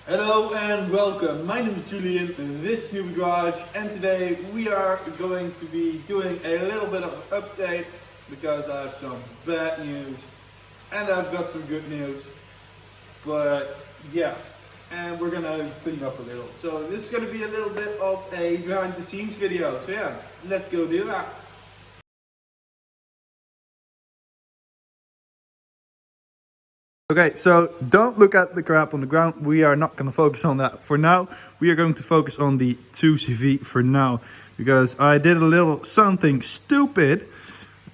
Hello and welcome. My name is Julian, this is Newbee Garage, and today we are going to be doing a little bit of an update because I have some bad news and I've got some good news. But yeah, and we're gonna clean up a little. So this is gonna be a little bit of a behind the scenes video. So yeah, let's go do that. Okay, so don't look at the crap on the ground. We are not going to focus on that for now. We are going to focus on the 2CV for now. Because I did a little something stupid.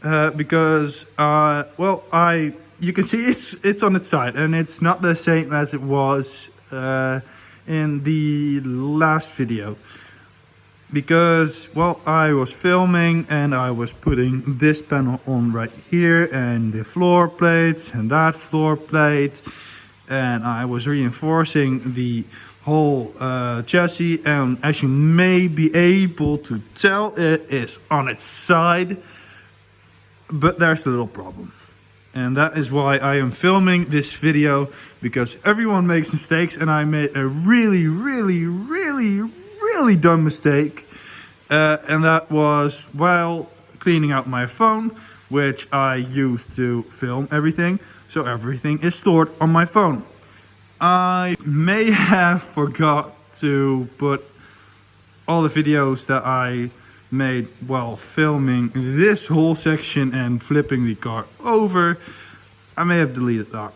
Because, you can see it's on its side. And it's not the same as it was in the last video. Because, well, I was filming and I was putting this panel on right here and the floor plates and that floor plate, and I was reinforcing the whole chassis, and as you may be able to tell, it is on its side, but there's a little problem. And that is why I am filming this video, because everyone makes mistakes, and I made a really dumb mistake, and that was while cleaning out my phone, which I used to film everything, so everything is stored on my phone. I may have forgot to put all the videos that I made while filming this whole section and flipping the car over. I may have deleted that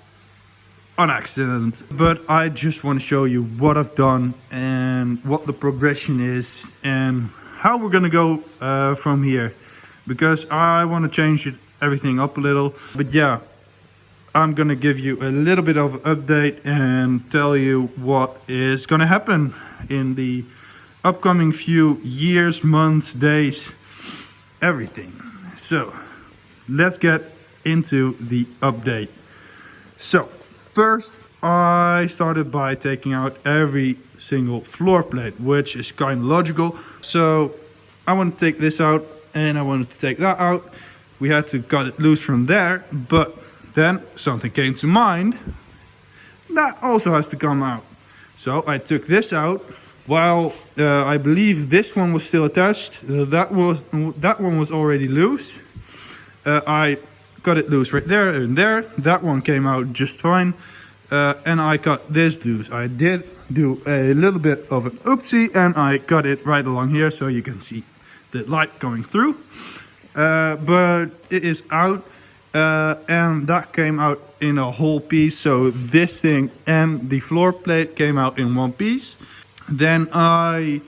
on accident, but I just want to show you what I've done and what the progression is and how we're gonna go from here, because I want to change everything up a little. But yeah, I'm gonna give you a little bit of an update and tell you what is gonna happen in the upcoming few years, months, days, everything. So let's get into the update. So first, I started by taking out every single floor plate, which is kind of logical. So I want to take this out and I wanted to take that out. We had to cut it loose from there, but then something came to mind. That also has to come out. So I took this out. While I believe this one was still attached, that one was already loose. I cut it loose right there and there. That one came out just fine. And I cut this loose. I did do a little bit of an oopsie and I cut it right along here so you can see the light going through. But it is out, and that came out in a whole piece. So this thing and the floor plate came out in one piece. Then I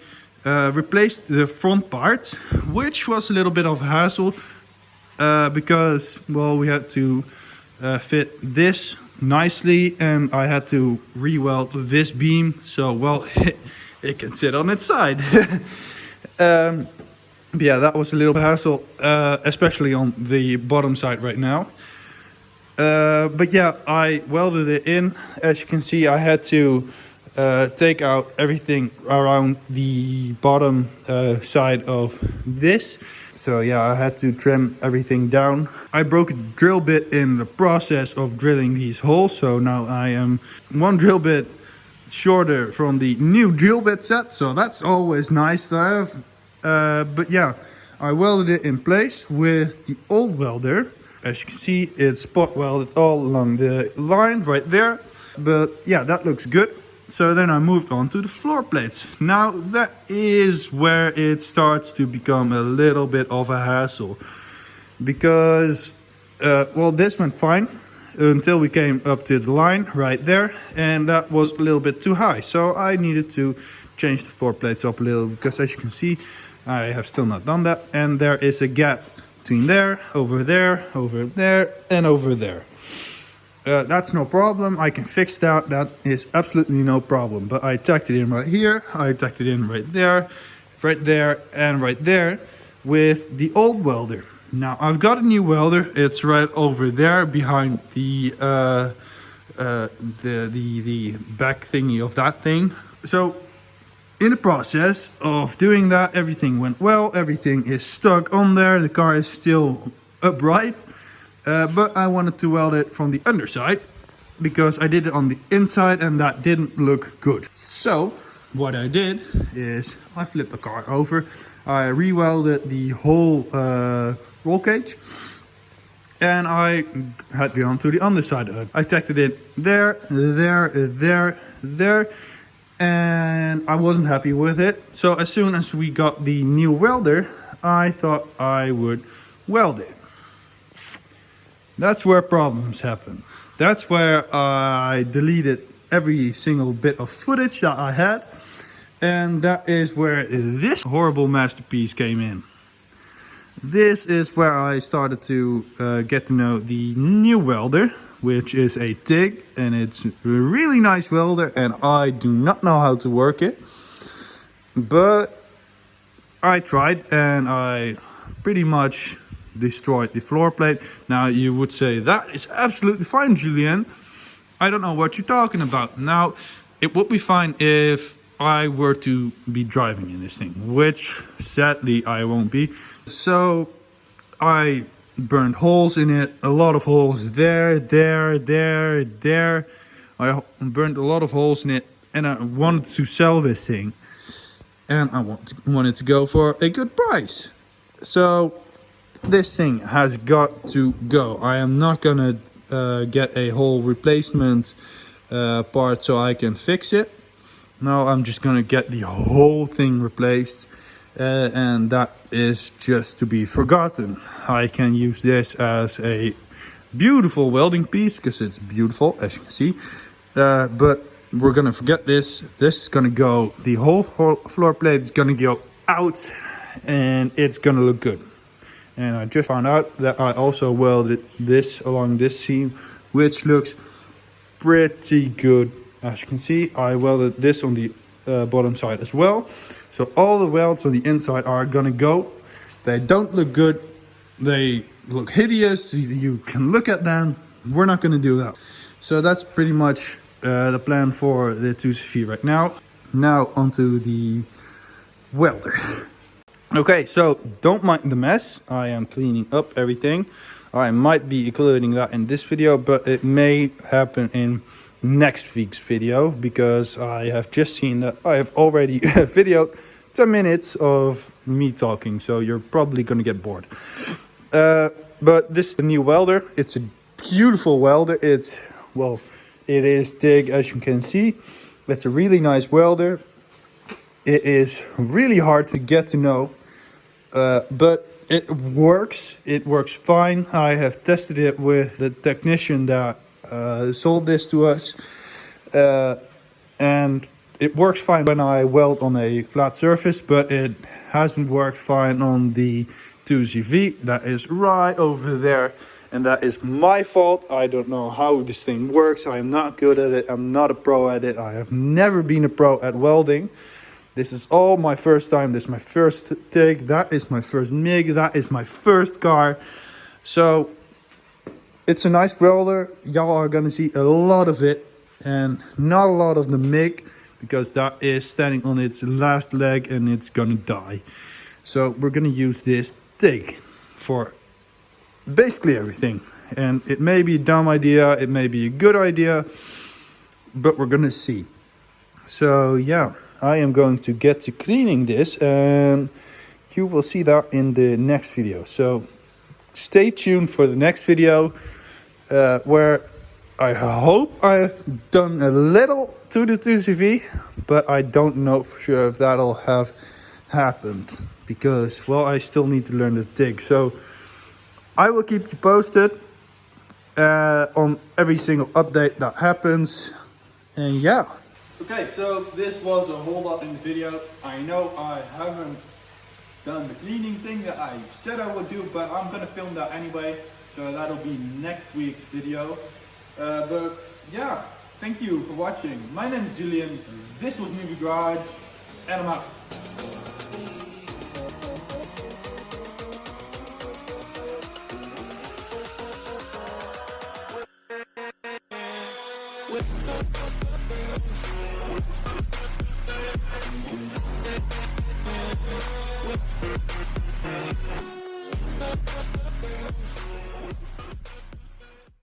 replaced the front part, which was a little bit of a hassle, because, well, we had to fit this nicely, and I had to re-weld this beam so, well, it can sit on its side. Yeah, that was a little hassle, especially on the bottom side right now. But yeah, I welded it in. As you can see, I had to take out everything around the bottom side of this. So yeah, I had to trim everything down. I broke a drill bit in the process of drilling these holes. So now I am one drill bit shorter from the new drill bit set. So that's always nice to have. But yeah, I welded it in place with the old welder. As you can see, it's spot welded all along the line right there. But yeah, that looks good. So then I moved on to the floor plates. Now that is where it starts to become a little bit of a hassle. Because, well, this went fine until we came up to the line right there. And that was a little bit too high. So I needed to change the floor plates up a little, because as you can see, I have still not done that. And there is a gap between there, over there, and over there. That's no problem. I can fix that. That is absolutely no problem. But I tacked it in right here. I tacked it in right there, and right there with the old welder. Now I've got a new welder. It's right over there behind the back thingy of that thing. So in the process of doing that, everything went well. Everything is stuck on there. The car is still upright. But I wanted to weld it from the underside. because I did it on the inside and that didn't look good. So what I did is I flipped the car over. I re-welded the whole roll cage. And I had gone to the underside of it. I tacked it in there, there. And I wasn't happy with it. So as soon as we got the new welder, I thought I would weld it. That's where problems happen. That's where I deleted every single bit of footage that I had. And that is where this horrible masterpiece came in. This is where I started to get to know the new welder, which is a TIG, and it's a really nice welder, and I do not know how to work it. But I tried, and I pretty much destroyed the floor plate. Now you would say, that is absolutely fine, Julian. I don't know what you're talking about. Now, it would be fine if I were to be driving in this thing, which sadly I won't be. So I burned holes in it, a lot of holes there. I burned a lot of holes in it, and I wanted to sell this thing, and I wanted to go for a good price. So this thing has got to go. I am not gonna get a whole replacement part so I can fix it. No, I'm just gonna get the whole thing replaced. And that is just to be forgotten. I can use this as a beautiful welding piece because it's beautiful, as you can see. But we're gonna forget this. This is gonna go, the whole floor plate is gonna go out, and it's gonna look good. And I just found out that I also welded this along this seam, which looks pretty good. As you can see, I welded this on the bottom side as well. So all the welds on the inside are gonna go. They don't look good. They look hideous. You can look at them. We're not gonna do that. So that's pretty much the plan for the 2CV right now. Now onto the welder. Okay, so don't mind the mess. I am cleaning up everything. I might be including that in this video, but it may happen in next week's video, because I have just seen that I have already videoed 10 minutes of me talking, so you're probably gonna get bored. But this is the new welder. It's a beautiful welder. It is TIG, as you can see. It's a really nice welder. It is really hard to get to know, but it works. It works fine. I have tested it with the technician that sold this to us, and it works fine when I weld on a flat surface, but it hasn't worked fine on the 2CV. That is right over there, and that is my fault. I don't know how this thing works. I am not good at it. I'm not a pro at it. I have never been a pro at welding. This is all my first time. This is my first TIG. That is my first MIG. That is my first car. So it's a nice welder. Y'all are gonna see a lot of it, and not a lot of the MIG, because that is standing on its last leg and it's gonna die. So we're gonna use this TIG for basically everything. And it may be a dumb idea, it may be a good idea, but we're gonna see. So yeah, I am going to get to cleaning this, and you will see that in the next video. So stay tuned for the next video, where I hope I have done a little to the 2CV, but I don't know for sure if that'll have happened, because, well, I still need to learn the TIG. So I will keep you posted on every single update that happens, and yeah. Okay, so this was a whole lot in the video. I know I haven't done the cleaning thing that I said I would do, but I'm gonna film that anyway, so that'll be next week's video. But yeah, thank you for watching. My name is Julian, this was Newbee Garage, and I'm out.